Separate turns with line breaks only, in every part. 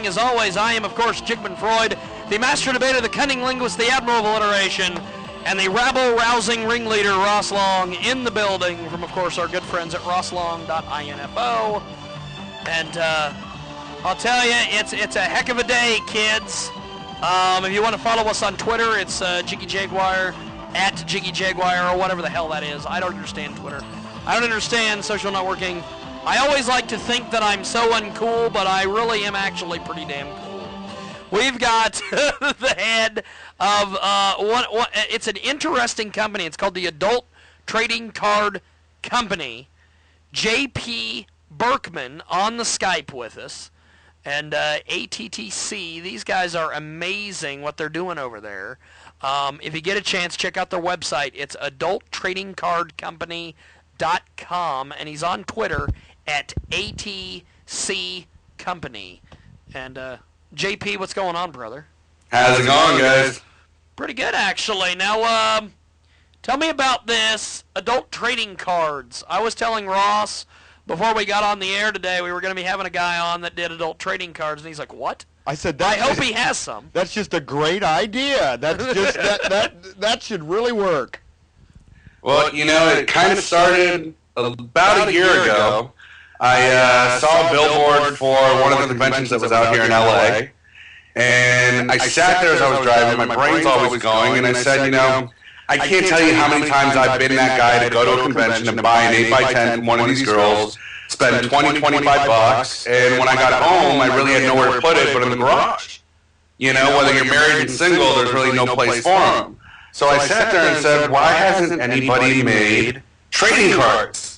listening. As always, I am, of course, Jigman Freud, the master debater, the cunning linguist, the admiral of alliteration, and the rabble-rousing ringleader, Ross Long, in the building from, of course, our good friends at rosslong.info. And I'll tell you, it's a heck of a day, kids. If you want to follow us on Twitter, it's Jiggy Jaguar, at Jiggy Jaguar, or whatever the hell that is. I don't understand Twitter. I don't understand social networking. I always like to think that I'm so uncool, but I really am actually pretty damn cool. We've got the head of it's an interesting company. It's called the Adult Trading Card Company. J.P. BERKMAN on the Skype with us. And ATTC, these guys are amazing what they're doing over there. If you get a chance, check out their website. It's adulttradingcardcompany.com, and he's on Twitter at ATC Company. And JP, what's going on, brother?
How's it going, guys?
Pretty good, actually. Now, tell me about this adult trading cards. I was telling Ross before we got on the air today we were going to be having a guy on that did adult trading cards, and he's like, what?
I said,
I hope he has some.
That's just a great idea. That's just that should really work.
Well, you know, it kind of started about a year ago. I saw a billboard for one of the conventions that was out here in LA, and I sat there as I was driving. My brain's always going, and I said, you know, I can't tell you how many times I've been that guy to go to a convention and buy an 8x10 from one of these girls, spend $20, $25, and when I got home, I really had nowhere to put it but in the garage. You know, whether you're married and single, there's really no place for them. So I sat there and said, why hasn't anybody made trading cards?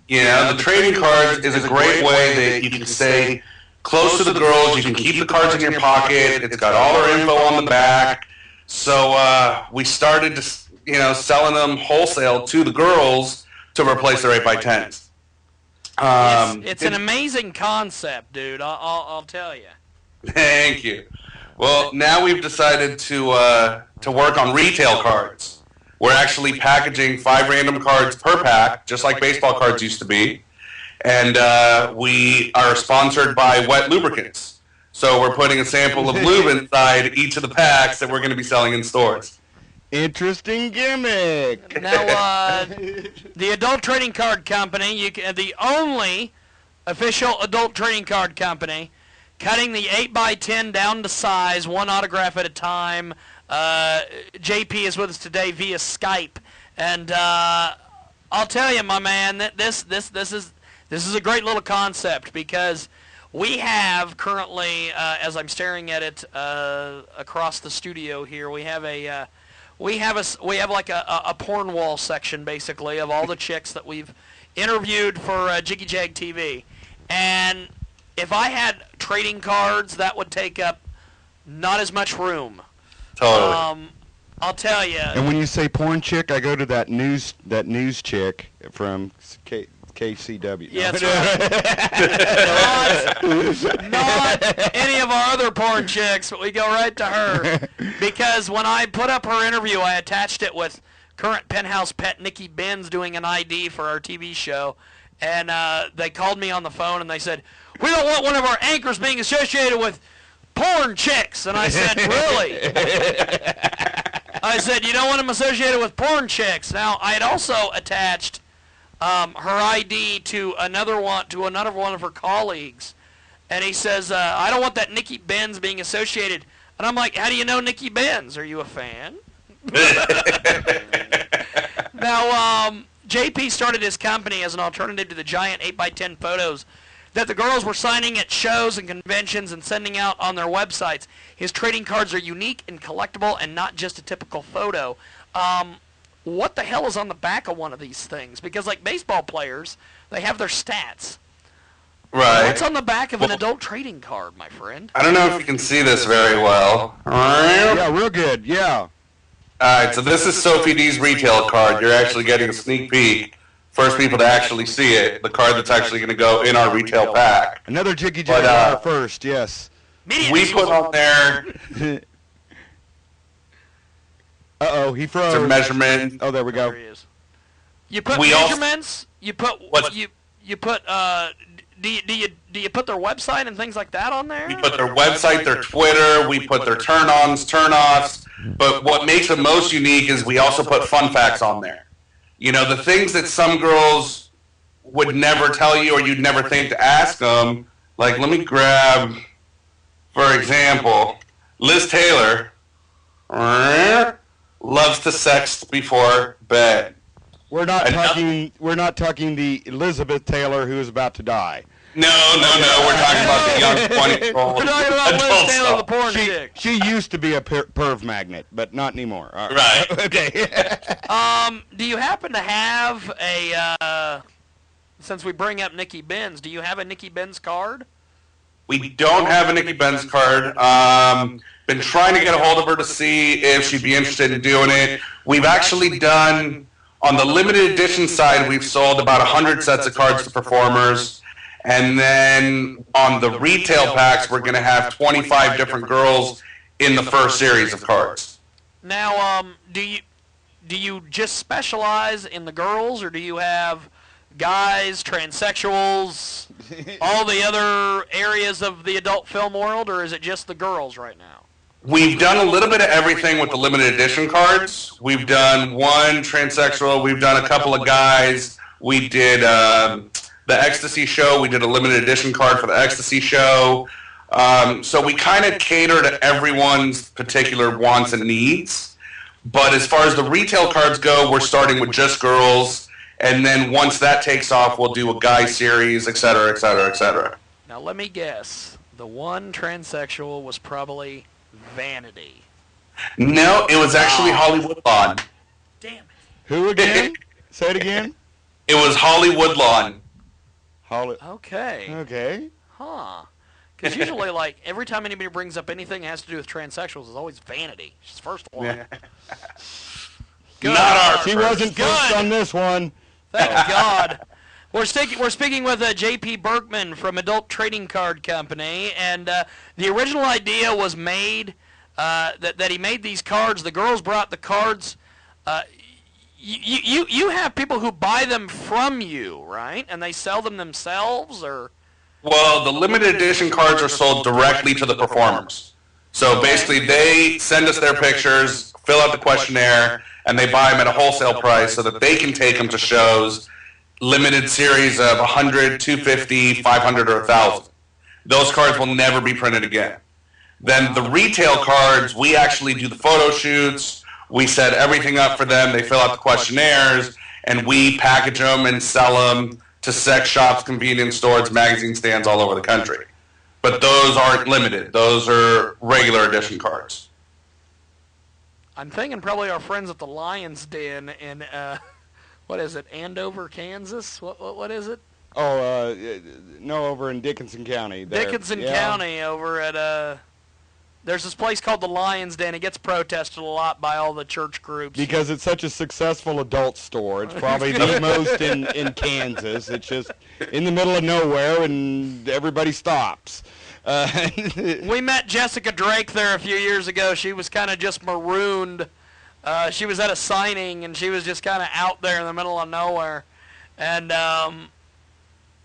You know, the trading cards is a great way that you can stay close to the girls. You can keep the cards in your pocket. It's got all their info on the back. So we started to, you know, selling them wholesale to the girls to replace their 8x10s.
It's an amazing concept, dude. I'll tell you.
Thank you. Well, now we've decided to work on retail cards. We're actually packaging 5 random cards per pack, just like baseball cards used to be. And we are sponsored by Wet Lubricants. So we're putting a sample of lube inside each of the packs that we're going to be selling in stores.
Interesting gimmick.
Now, the Adult Trading Card Company, the only official adult trading card company, cutting the 8x10 down to size, one autograph at a time. JP is with us today via Skype, and I'll tell you, my man, that this is a great little concept, because we have currently, as I'm staring at it across the studio here, we have like a porn wall section, basically, of all the chicks that we've interviewed for Jiggy Jag TV. And if I had trading cards, that would take up not as much room.
Totally.
I'll tell you.
And when you say porn chick, I go to that news chick from KCW.
Yeah, that's right. not any of our other porn chicks, but we go right to her. Because when I put up her interview, I attached it with current Penthouse pet Nikki Benz doing an ID for our TV show. And they called me on the phone and they said, we don't want one of our anchors being associated with porn chicks. And I said, really? I said, you don't want them associated with porn chicks. Now, I had also attached her ID to another one of her colleagues. And he says, I don't want that Nikki Benz being associated. And I'm like, how do you know Nikki Benz? Are you a fan? Now, JP started his company as an alternative to the giant 8x10 photos that the girls were signing at shows and conventions and sending out on their websites. His trading cards are unique and collectible and not just a typical photo. What the hell is on the back of one of these things? Because like baseball players, they have their stats.
Right.
What's on the back of an adult trading card, my friend?
I don't know if you can see this very well.
Yeah, real good. Yeah.
All right, so this is Sophie D's retail card. You're actually getting a sneak peek. First people to actually see it, the card that's actually going to go in our retail pack.
Another Jiggy Jaguar first, yes.
We put on there...
Uh-oh, he froze.
It's a measurement.
Oh, there we go.
There he is. You put measurements, you put do you put their website and things like that on there?
We put their website, their Twitter, we put their turn-ons, turn-offs. But what makes it most unique is we also put fun facts on there. You know, the things that some girls would never tell you or you'd never think to ask them. Like, let me grab, for example, Liz Taylor loves to sex before bed.
We're not talking the Elizabeth Taylor who is about to die.
No. We're talking about the young 20-year-old.
We're talking about Liz Taylor, the porn chick.
She used to be a perv magnet, but not anymore. All
right.
Okay.
Do you happen to have a, since we bring up Nikki Benz, do you have a Nikki Benz card?
We don't have a Nikki Benz card. Been trying to get a hold of her to see if she'd be interested in doing it. We've actually done, on the limited edition side, we've sold about 100 sets of cards to performers. And then on the retail packs, we're going to have 25 different girls in the first series of cards.
Now, do you just specialize in the girls, or do you have guys, transsexuals, all the other areas of the adult film world, or is it just the girls right now?
We've done a little bit of everything with the limited edition cards. We've done one transsexual. We've done a couple of guys. We did the Ecstasy show. We did a limited edition card for the Ecstasy show. So we kind of cater to everyone's particular wants and needs. But as far as the retail cards go, we're starting with just girls. And then once that takes off, we'll do a guy series, et cetera, et cetera, et cetera.
Now let me guess. The one transsexual was probably Vanity.
No, it was actually Hollywood Lawn.
Damn it.
Who again? Say it again.
It was Hollywood Lawn.
Okay. Huh. Because usually, like, every time anybody brings up anything that has to do with transsexuals, it's always Vanity. She's the first one.
Yeah.
Good.
Not our
She
first.
wasn't first on this one.
Thank God. We're speaking with J.P. BERKMAN from Adult Trading Card Company, and the original idea was made that he made these cards. The girls brought the cards. You have people who buy them from you, right? And they sell them themselves, or?
Well, the limited edition cards are sold directly to the performers. So basically, they send us their pictures, fill out the questionnaire, and they buy them at a wholesale price so that they can take them to shows. Limited series of 100, 250, 500, or 1,000. Those cards will never be printed again. Then the retail cards, we actually do the photo shoots. We set everything up for them. They fill out the questionnaires, and we package them and sell them to sex shops, convenience stores, magazine stands all over the country. But those aren't limited. Those are regular edition cards.
I'm thinking probably our friends at the Lion's Den in, what is it, Andover, Kansas? What is it?
Oh, no, over in Dickinson County. There.
Dickinson County, over at, there's this place called the Lion's Den. It gets protested a lot by all the church groups.
Because it's such a successful adult store. It's probably the most in Kansas. It's just in the middle of nowhere, and everybody stops.
We met Jessica Drake there a few years ago. She was kind of just marooned. She was at a signing, and she was just kind of out there in the middle of nowhere. And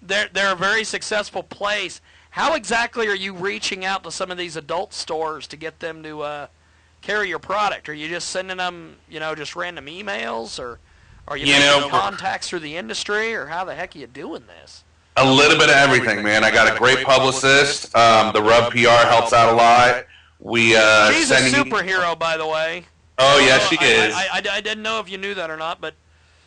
they're a very successful place. How exactly are you reaching out to some of these adult stores to get them to carry your product? Are you just sending them, just random emails, or are you making contacts through the industry, or how the heck are you doing this?
A little bit of everything, man. I got a great publicist. The Rub PR helps out a lot.
She's a superhero, by the way.
Oh, yes, she is.
I didn't know if you knew that or not, but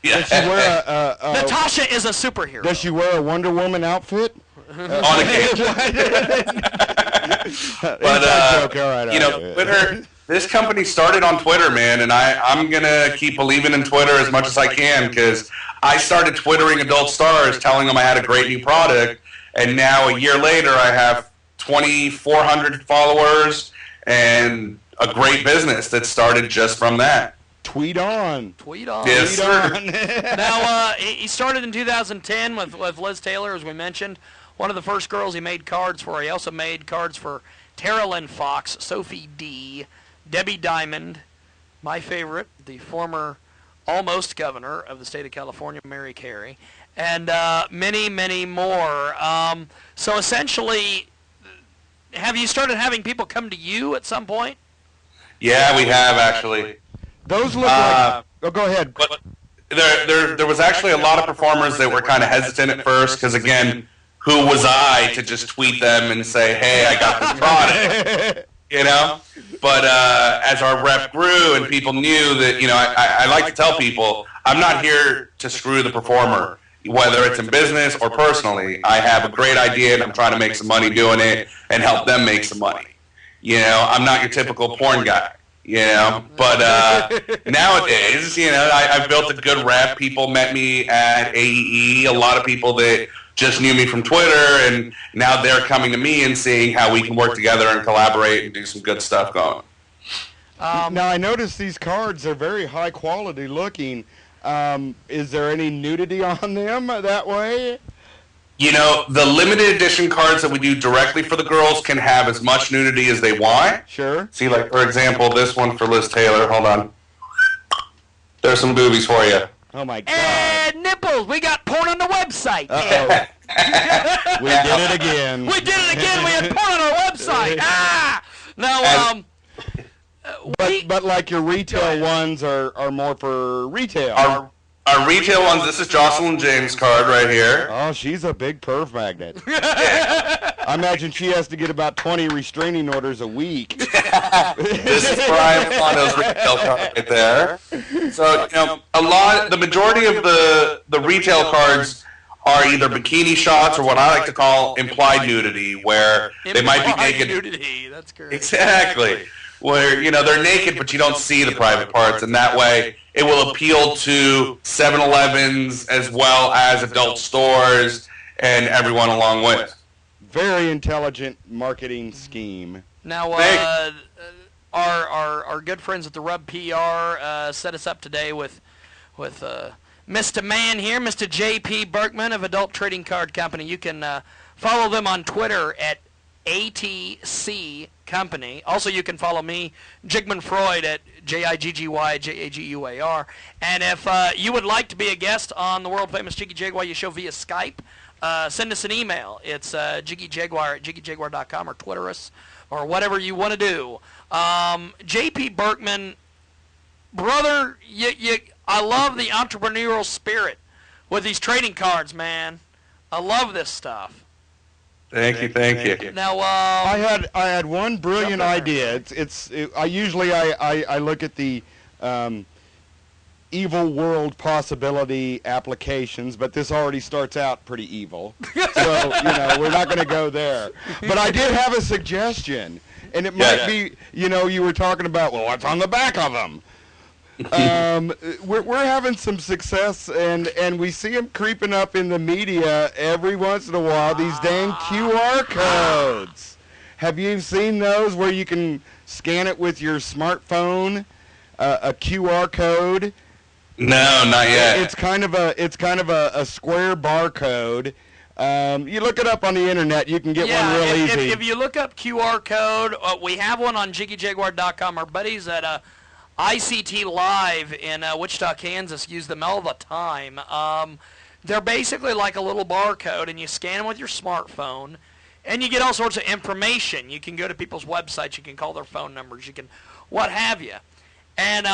does she wear
Natasha is a superhero.
Does she wear a Wonder Woman outfit?
On occasion. But, Twitter, this company started on Twitter, man, and I'm going to keep believing in Twitter as much as I can, because I started Twittering adult stars, telling them I had a great new product, and now a year later I have 2,400 followers and a great business that started just from that.
Tweet on.
Yes, sir.
Now, he started in 2010 with Liz Taylor, as we mentioned. One of the first girls he made cards for. He also made cards for Tara Lynn Fox, Sophie D., Debbie Diamond, my favorite, the former almost governor of the state of California, Mary Carey, and many, many more. So essentially, have you started having people come to you at some point?
Yeah, we have actually.
Those look like. Oh, go ahead.
But there was actually a lot of performers that were kind of hesitant at first because, again, who was I to just tweet them and say, "Hey, I got this product," you know? But as our rep grew and people knew that, I like to tell people, I'm not here to screw the performer, whether it's in business or personally. I have a great idea and I'm trying to make some money doing it and help them make some money. I'm not your typical porn guy. But nowadays, I've built a good rep. People met me at AEE. A lot of people that just knew me from Twitter, and now they're coming to me and seeing how we can work together and collaborate and do some good stuff going.
Now, I noticed these cards are very high quality looking. Is there any nudity on them that way?
The limited edition cards that we do directly for the girls can have as much nudity as they want.
Sure.
See, like, for example, this one for Liz Taylor. Hold on. There's some boobies for you.
Oh, my God.
And nipples. We got porn on the website.
Uh-oh. We did it again.
We did it again. We had porn on our website. Now,
but like your retail ones are more for retail.
Our retail ones, this is Jocelyn James' card right here.
Oh, she's a big perv magnet. I imagine she has to get about 20 restraining orders a week.
This is Brian Fondo's retail card right there. So, the majority of the retail cards are either bikini shots or what I like to call implied nudity, where they might be naked.
Nudity, that's correct.
Exactly. Where, they're naked, but you don't see the private parts, and that way it will appeal to 7-Elevens as well as adult stores and everyone along with.
Very intelligent marketing scheme.
Now, our good friends at the Rub PR set us up today with Mr. Man here, Mr. J.P. BERKMAN of Adult Trading Card Company. You can follow them on Twitter at ATC Company. Also, you can follow me, Jigman Freud, at JIGGY, And if you would like to be a guest on the world-famous Jiggy Jaguar show via Skype, send us an email. It's JiggyJaguar at JiggyJaguar.com, or Twitter us, or whatever you want to do. J.P. BERKMAN, brother, I love the entrepreneurial spirit with these trading cards, man. I love this stuff.
Thank you.
Now,
I had one brilliant idea. I usually look at the evil world possibility applications, but this already starts out pretty evil. So we're not going to go there. But I did have a suggestion, and it might be you were talking about what's on the back of them. We're having some success, and we see them creeping up in the media every once in a while, these dang QR codes. Have you seen those where you can scan it with your smartphone, a QR code?
No, not yet.
It's kind of a square barcode. You look it up on the internet, you can get one real easy.
If you look up QR code, we have one on JiggyJaguar.com. Our buddies at ICT Live in Wichita, Kansas use them all the time. They're basically like a little barcode, and you scan them with your smartphone, and you get all sorts of information. You can go to people's websites, you can call their phone numbers, you can what have you. And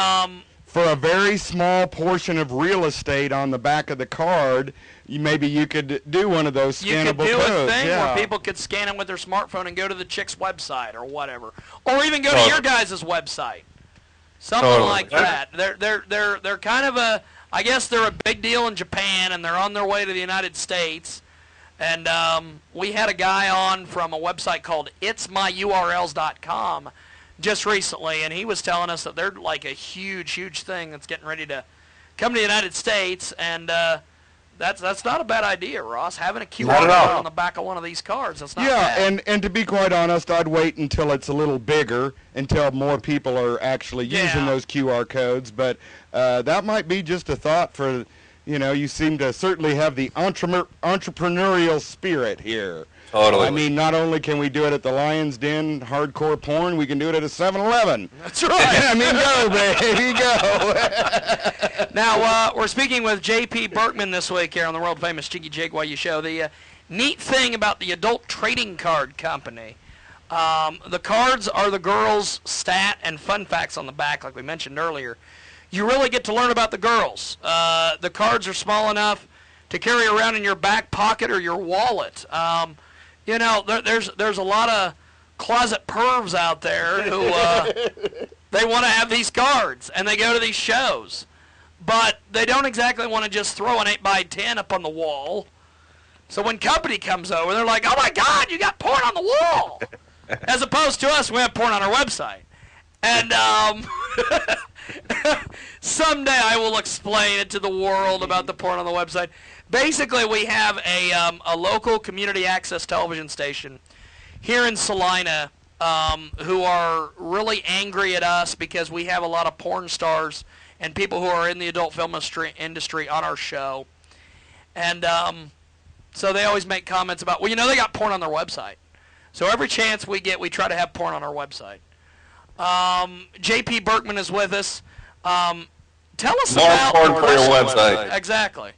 for a very small portion of real estate on the back of the card, maybe you could do one of those scannable codes.
You could do a thing where people could scan them with their smartphone and go to the chick's website or whatever, or even go to your guys' website. Something like that. They're kind of I guess they're a big deal in Japan, and they're on their way to the United States. And we had a guy on from a website called itsmyurls.com just recently, and he was telling us that they're like a huge thing that's getting ready to come to the United States, and that's not a bad idea, Ross. Having a QR code on the back of one of these cards, that's not bad.
and to be quite honest, I'd wait until it's a little bigger, until more people are actually using those QR codes. But that might be just a thought for, you seem to certainly have the entrepreneurial spirit here.
Totally.
I mean, not only can we do it at the Lion's Den hardcore porn, we can do it at a 7-Eleven.
That's right.
I mean, go, baby, go.
Now, we're speaking with J.P. Berkman this week here on the world-famous Jiggy Jaguar show. The neat thing about the adult trading card company, the cards are the girls' stat and fun facts on the back, like we mentioned earlier. You really get to learn about the girls. The cards are small enough to carry around in your back pocket or your wallet. You know, there's a lot of closet pervs out there who they want to have these cards, and they go to these shows. But they don't exactly want to just throw an 8x10 up on the wall. So when company comes over, they're like, oh, my God, you got porn on the wall. As opposed to us, we have porn on our website. And someday I will explain it to the world about the porn on the website. Basically, we have a local community access television station here in Salina who are really angry at us because we have a lot of porn stars and people who are in the adult film industry on our show. And so they always make comments about, well, you know, they got porn on their website. So every chance we get, we try to have porn on our website. J.P. Berkman is with us. Tell us about...
More porn for your website.
Exactly.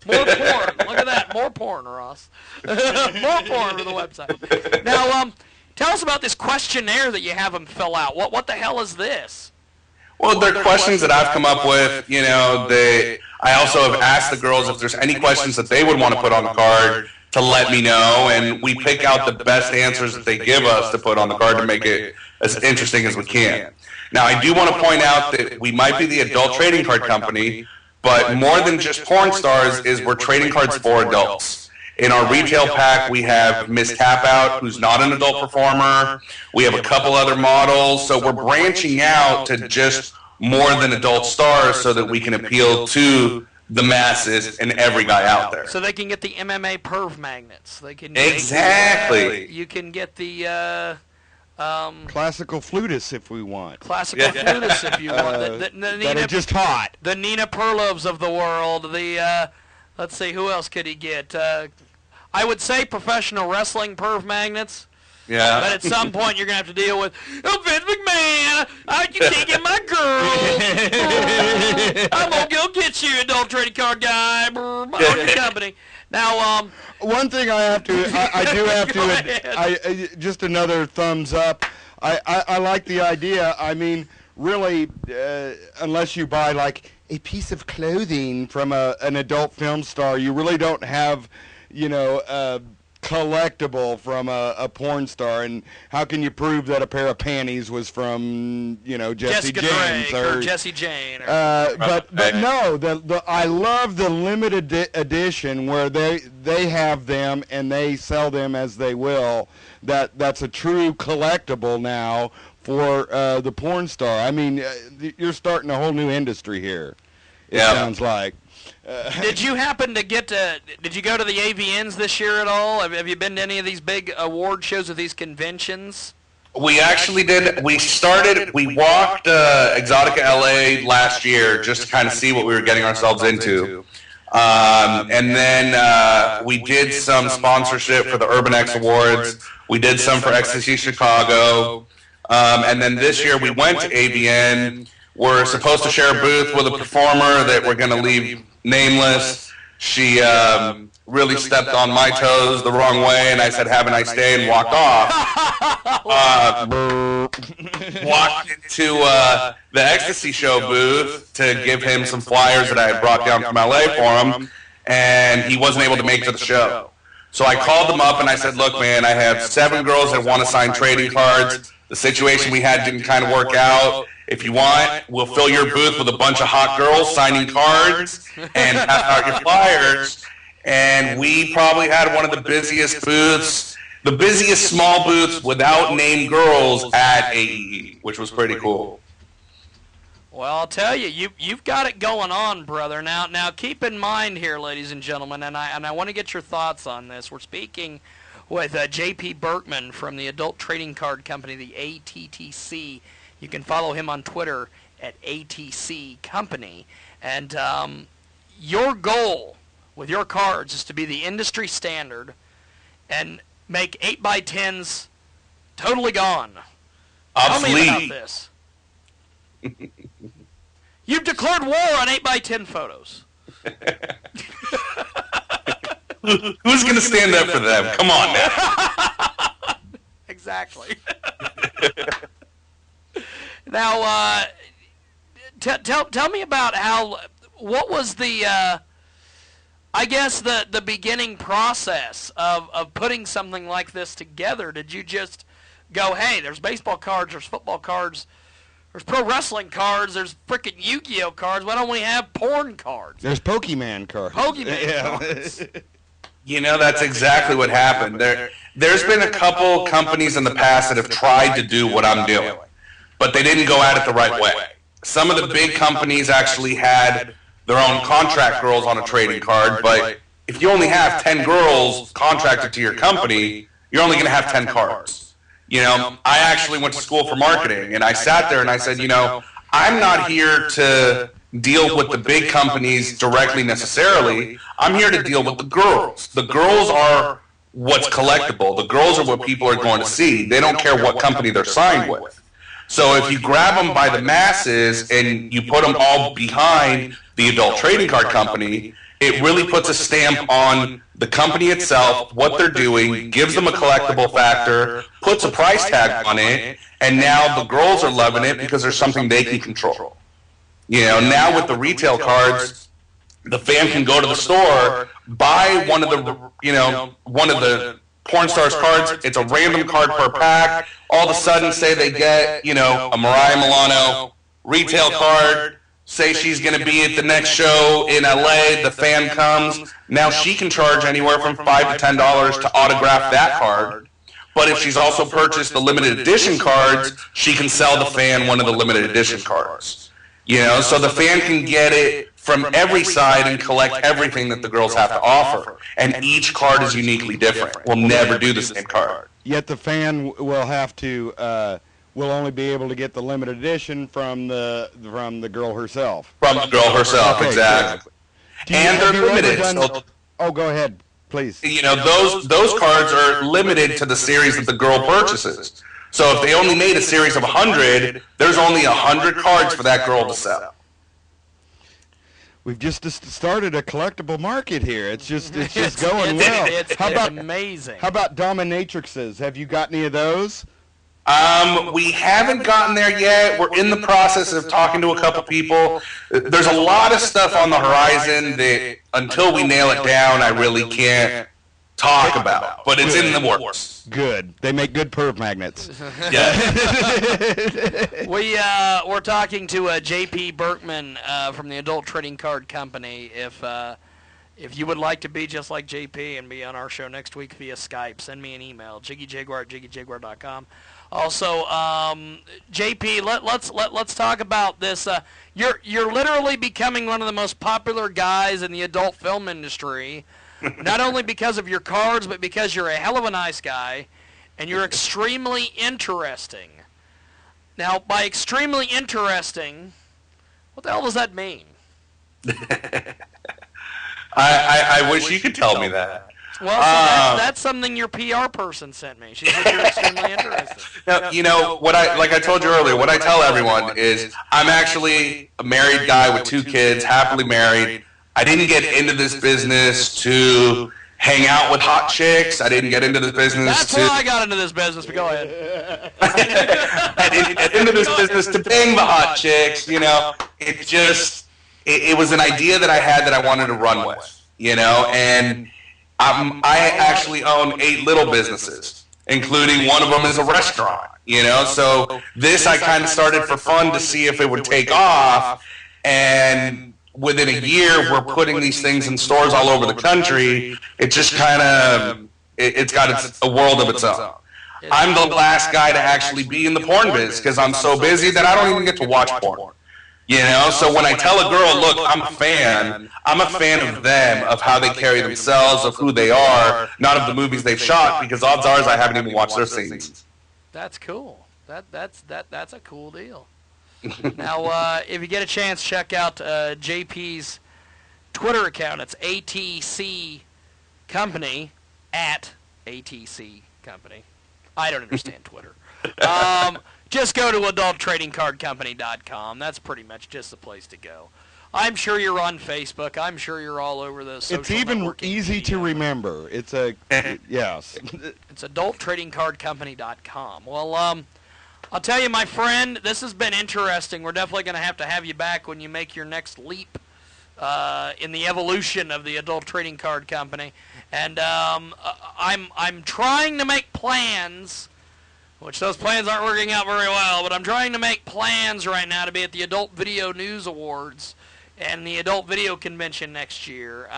More porn. Look at that. More porn, Ross. More porn for the website. Now, tell us about this questionnaire that you have them fill out. What the hell is this?
Well, they're questions that I've come up with. You know, I also have asked the girls if there's any questions that they would want to put on the card to let me know, and we pick out the best answers that they give us to put on the card to make it as interesting as we can. Now, I do want to point out that we might be the adult trading card company, but more than just porn stars is we're trading cards for adults. In our retail pack, we have Miss Tap Out, who's not an adult performer. We have a couple other models, so we're branching out to just more than adult stars so that we can appeal to the masses and every guy out there.
So they can get the MMA perv magnets. They can
Exactly.
You can get the
Classical flutists if we want.
classical flutists if you want.
That are just hot.
The Nina Perlovs of the world. The let's see, who else could he get? I would say professional wrestling perv magnets.
Yeah.
But at some point you're gonna have to deal with, oh, Vince McMahon, I can take in my girl. I'm gonna go get you, adult trading card guy. On your company. Now,
one thing I do have to, just another thumbs up. I like the idea. I mean, really, unless you buy like a piece of clothing from an adult film star, you really don't have, you know, collectible from a porn star. And how can you prove that a pair of panties was from, you know,
Jessica
James
Drake or Jessie Jane?
But no, I love the limited edition where they have them and they sell them as they will. That's a true collectible now for the porn star. I mean, you're starting a whole new industry here. It sounds like.
Did you happen to did you go to the AVNs this year at all? Have you been to any of these big award shows or these conventions?
We actually did. We walked Exotica LA last year just to kind of see what we were getting ourselves into. And then we did some sponsorship for the Urban X Awards. We did some for Ecstasy Chicago. And then this year we went to AVN. We're supposed to share a booth with a performer that we're going to leave nameless. She really stepped on my toes the wrong way, and I said, have a nice day, and walked off. Walked into the Ecstasy Show booth to give him some flyers that I had brought down from LA for him, and he wasn't able to make it to the show. So I called him up, and I said, look, man, I have 7 girls that want to sign trading cards. The situation we had didn't kind of work out. If you want, we'll fill your booth with a bunch of hot girls signing cards and pass out your flyers. And we probably had one of the busiest booths, the busiest small booths without named girls at AEE, which was pretty cool.
Well, I'll tell you, you've got it going on, brother. Now keep in mind here, ladies and gentlemen, and I want to get your thoughts on this. We're speaking with J.P. Berkman from the Adult Trading Card Company, the ATTC. You can follow him on Twitter at ATC Company. And your goal with your cards is to be the industry standard. And make 8x10s totally gone.
Obsolete.
Tell me about this. You've declared war on 8x10 photos.
Who's going to stand up for them? Come on now.
Exactly. Now, tell me about what was the, I guess the beginning process of putting something like this together. Did you just go, hey, there's baseball cards, there's football cards, there's pro wrestling cards, there's frickin' Yu-Gi-Oh cards, why don't we have porn cards?
There's Pokemon cards.
Cards.
You know, that's exactly what happened. There's been a couple companies in the past that have tried to do what I'm doing, but they didn't go at it the right way. Some of the big companies actually had their own contract girls on a trading card, but if you only have 10 girls contracted to your company, you're only going to have 10 cards. You know, I actually went to school for marketing, and I sat there and I said, you know, I'm not here to deal with the big companies directly necessarily. I'm here to deal with the girls. The girls are what's collectible. The girls are what people are going to see. They don't care what company they're signed with. So if you grab them by the masses and you put them all behind the adult trading card company, it really puts a stamp on the company itself, what they're doing, gives them a collectible factor, puts a price tag on it, and now the girls are loving it because there's something they can control. You know, now with the retail cards, the fan can go to the store, buy one of the porn stars cards. It's a random card per pack. All of a sudden, say they get, you know, a Mariah Milano retail card. Say she's going to be at the next show in LA. The fan comes. Now she can charge anywhere from $5 to $10 to autograph that card. But if she's also purchased the limited edition cards, she can sell the fan one of the limited edition cards. You know, so the fan can get it from every side and collect everything that the girls have to offer. And each card is uniquely different. We'll never do the same card.
Yet the fan will have to will only be able to get the limited edition from the girl herself.
From the girl herself, okay, exactly. And they're limited.
Oh, go ahead, please.
You know, those cards are limited to the series that the girl purchases. So if they only made a series of 100, there's only 100 cards for that girl to sell.
We've just started a collectible market here. It's just going well.
It's amazing.
How about dominatrixes? Have you got any of those?
We haven't gotten there yet. We're in the process of talking to a couple people. There's a lot of stuff on the horizon that until we nail it down, I really can't talk about. But it's in the works.
Good. They make good perv magnets.
Yeah.
We're talking to JP BERKMAN from the Adult Trading Card Company. If you would like to be just like JP and be on our show next week via Skype, send me an email, JiggyJaguar@JiggyJaguar.com. Also, JP, let's talk about this. You're literally becoming one of the most popular guys in the adult film industry, not only because of your cards, but because you're a hell of a nice guy, and you're extremely interesting. Now, by extremely interesting, what the hell does that mean?
I wish you could tell me that.
Well, that's something your PR person sent me. She said you're extremely interested.
Now, you know, like I told you earlier, what I tell everyone is I'm actually a married guy with 2 kids, happily married. I didn't get into this business to hang out with hot chicks. I didn't get into this business
That's why I got into this business, but go ahead.
I didn't get into this business to bang the hot chicks, you know. It was an idea that I had that I wanted to run with, you know, and I actually own 8 little businesses, including one of them is a restaurant, you know. So this I kind of started for fun to see if it would take off, and within a year we're putting these things in stores all over the country. It just kind of, it's got a world of its own. I'm the last guy to actually be in the porn biz because I'm so busy that I don't even get to watch porn. You know, so when I tell a girl, look, I'm a fan of them, of how they carry themselves, of who they are, not of the movies they've shot, because odds are I haven't even watched their scenes.
That's cool. That's a cool deal. Now, if you get a chance, check out JP's Twitter account. It's ATC Company, ATC company. I don't understand Twitter. Just go to adulttradingcardcompany.com. That's pretty much just the place to go. I'm sure you're on Facebook. I'm sure you're all over the social
It's even
networking
easy
media.
to remember. It's yes.
It's adulttradingcardcompany.com. Well, I'll tell you, my friend, this has been interesting. We're definitely going to have you back when you make your next leap in the evolution of the Adult Trading Card Company. And I'm trying to make plans, which those plans aren't working out very well, but I'm trying to make plans right now to be at the Adult Video News Awards and the Adult Video Convention next year.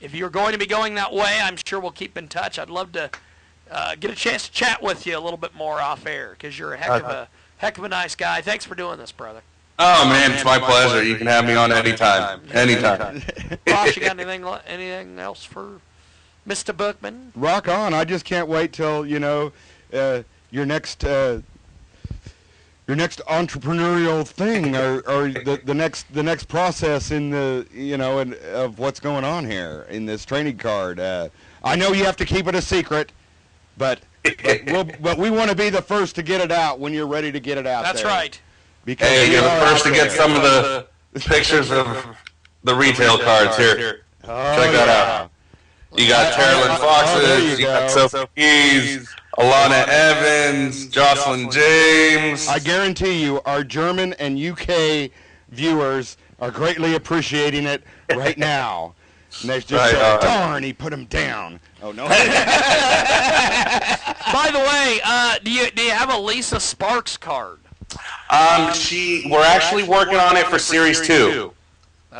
If you're going to be going that way, I'm sure we'll keep in touch. I'd love to get a chance to chat with you a little bit more off air, because you're a heck of a nice guy. Thanks for doing this, brother.
Oh, man, it's my pleasure. You can have me on anytime. Anytime.
Ross, you got anything else for Mr. Berkman?
Rock on. I just can't wait till, your next entrepreneurial thing or the next process in the of what's going on here in this trading card. I know you have to keep it a secret, but we want to be the first to get it out when you're ready to get it out.
That's right.
Because
hey, you're the first to get some of the pictures of the retail cards here. Check that out. You got Carolyn Foxes, you got Sophie's, Alana Evans, Jocelyn James.
I guarantee you our German and UK viewers are greatly appreciating it right now. And they just say, darn, he put him down. Oh, no.
By the way, do you have a Lisa Sparks card?
We're actually working on it for Series 2.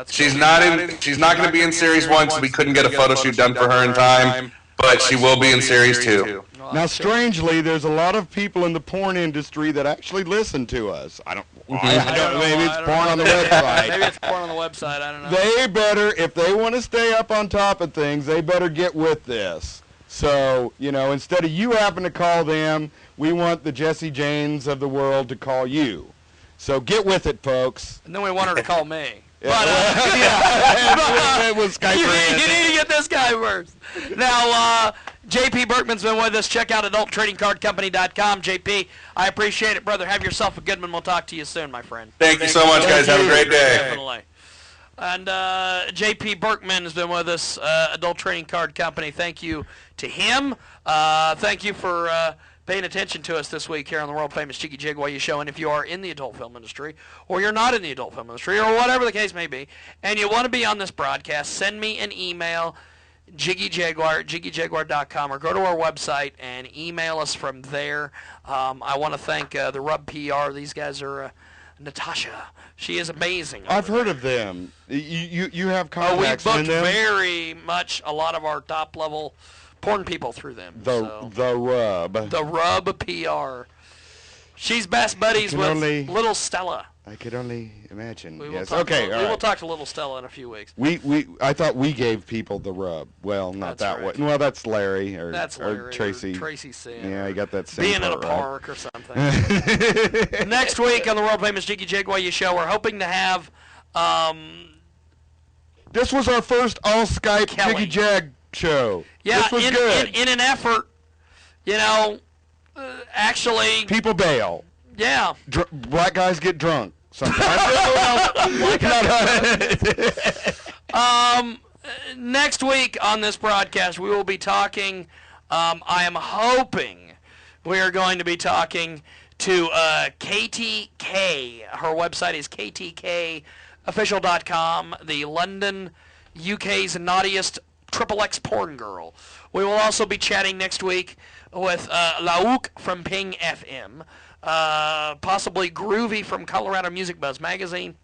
She's not going to be in Series 1 because we couldn't get a photo shoot done for her in time, but she will be in Series 2.
Now, strangely, there's a lot of people in the porn industry that actually listen to us. Maybe it's porn on the website.
Maybe it's porn on the website. I don't know.
They better, if they want to stay up on top of things, they better get with this. So, instead of you having to call them, we want the Jesse Janes of the world to call you. So get with it, folks.
And then we want her to call me.
But,
you need to get this guy first. Now, JP Berkman's been with us. Check out AdultTradingCardCompany.com. JP, I appreciate it, brother. Have yourself a good one. We'll talk to you soon, my friend.
Thank you so much, guys. Have a great day.
Definitely. And JP Berkman has been with us, Adult Trading Card Company. Thank you to him. Thank you for paying attention to us this week here on the world-famous Jiggy Jaguar show. And if you are in the adult film industry, or you're not in the adult film industry, or whatever the case may be, and you want to be on this broadcast, send me an email, JiggyJaguar at JiggyJaguar.com, or go to our website and email us from there. I want to thank the Rub PR. These guys are... Natasha, she is amazing.
I've heard of them. You have contacts
we
in them?
booked very much a lot of our top-level porn people through them.
The Rub.
The Rub PR. She's best buddies with Little Stella.
I could only imagine.
We will
yes.
talk
Okay.
we will talk to Little Stella in a few weeks.
I thought we gave people the rub. Well, not
That's
that
right.
way. Well, that's Larry or
Tracy.
or
Tracy Sin.
Yeah, I got that same
Being in a
part
park or something. Next week on the world famous Jiggy Jaguar show, we're hoping to have.
This was our first all Skype
Kelly.
Jiggy Jag show.
Yeah,
this was good.
In an effort, actually.
People bail.
Yeah.
Black guys get drunk sometimes.
Next week on this broadcast, we will be talking. I am hoping we are going to be talking to KTK. Her website is ktkofficial.com, the London, UK's naughtiest XXX porn girl. We will also be chatting next week with Lauk from Ping FM. Possibly Groovy from Colorado Music Buzz Magazine.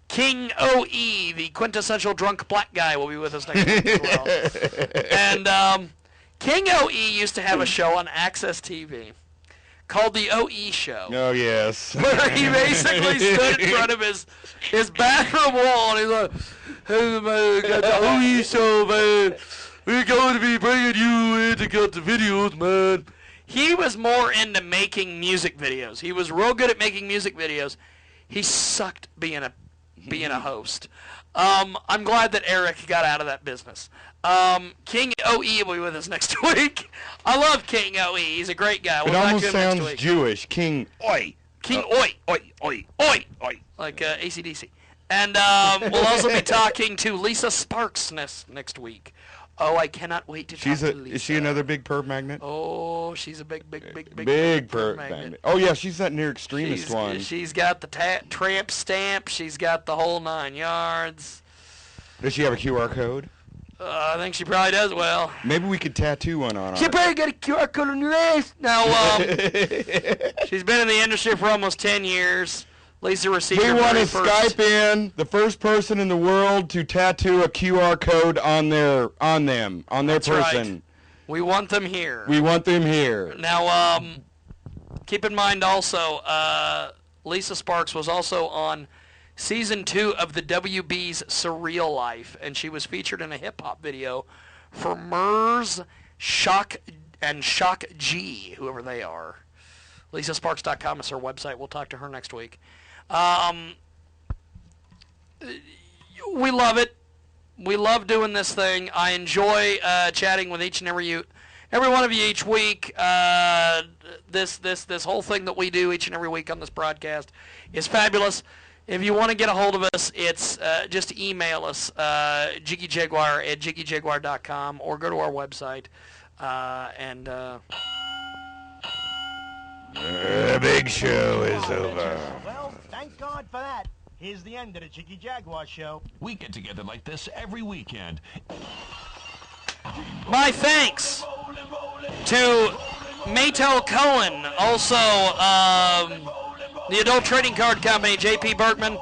King O.E., the quintessential drunk black guy, will be with us next week as well. And King O.E. used to have a show on Access TV called The O.E. Show.
Oh, yes.
Where he basically stood in front of his bathroom wall and he's like, hey, man, got the O.E. Show, man. We're going to be bringing you in to get the videos, man. He was more into making music videos. He was real good at making music videos. He sucked being a being a host. I'm glad that Eric got out of that business. King OE will be with us next week. I love King OE. He's a great guy. We'll
It
talk
almost
to him next
sounds
week.
Jewish. King Oi.
King Oi.
Oi. Oi.
Oi.
Oi.
Like AC/DC. And we'll also be talking to Lisa Sparks next week. Oh, I cannot wait to talk to Lisa.
Is she another big perv magnet?
Oh, she's a big
perv magnet. Oh yeah, she's that near extremist one.
She's got the tramp stamp. She's got the whole 9 yards.
Does she have a QR code?
I think she probably does. Well,
maybe we could tattoo one on her.
She probably got a QR code on your ass. Now, she's been in the industry for almost 10 years. Lisa received
We
her
want to
very first.
Skype in the first person in the world to tattoo a QR code on their
That's
person.
Right. We want them here.
We want them here.
Now, keep in mind also, Lisa Sparks was also on Season 2 of the WB's Surreal Life, and she was featured in a hip-hop video for Murs, Shock, and Shock G, whoever they are. LisaSparks.com is her website. We'll talk to her next week. We love it. We love doing this thing. I enjoy chatting with each and every one of you each week. This whole thing that we do each and every week on this broadcast is fabulous. If you want to get a hold of us, it's just email us, jiggyjaguar@jiggyjaguar.com, or go to our website.
The big show is over.
Well, thank God for that. Here's the end of the Jiggy Jaguar show.
We get together like this every weekend.
My thanks to Maytel Cohen, also the Adult Trading Card Company, J.P. BERKMAN,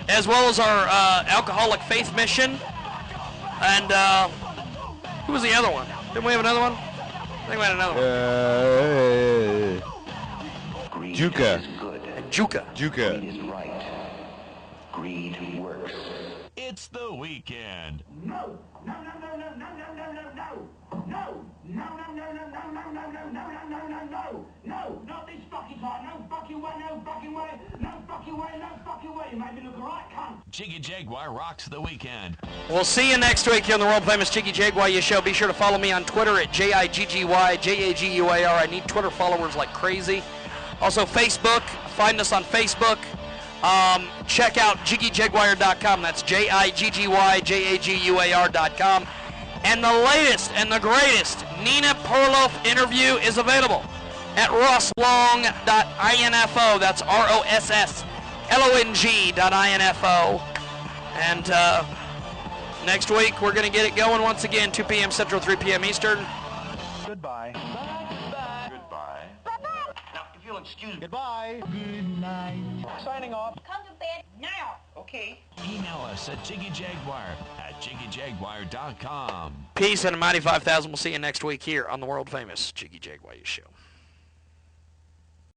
as well as our Alcoholic Faith Mission. And who was the other one? Didn't we have another one? I think we had another one.
Juka.
Juka.
Juka.
Greed works.
It's the weekend.
No, no, no, no, no, no, no, no, no, no. No, no, no, no, no, no, no, no, no, no, no, no, no, no. No, not this fucking time. No fucking way, no fucking way. No fucking way, no fucking way. You made me look a right cunt.
Jiggy Jaguar rocks the weekend.
We'll see you next week here on the world-famous Jiggy Jaguar show. Be sure to follow me on Twitter at JIGGYJAGUAR. I need Twitter followers like crazy. Also, Facebook. Find us on Facebook. Check out JiggyJaguar.com. That's JIGGYJAGUAR.com. And the latest and the greatest Nina Perloff interview is available at rosslong.info. That's ROSSLONG.info. And next week, we're going to get it going once again, 2 p.m. Central, 3 p.m. Eastern.
Goodbye.
Goodbye.
Now, if you'll excuse me.
Goodbye. Good night. Signing off.
Come to bed now.
Okay.
Email us at jiggyjaguar@jiggyjaguar.com.
Peace and a mighty 5,000. We'll see you next week here on the world-famous Jiggy Jaguar show.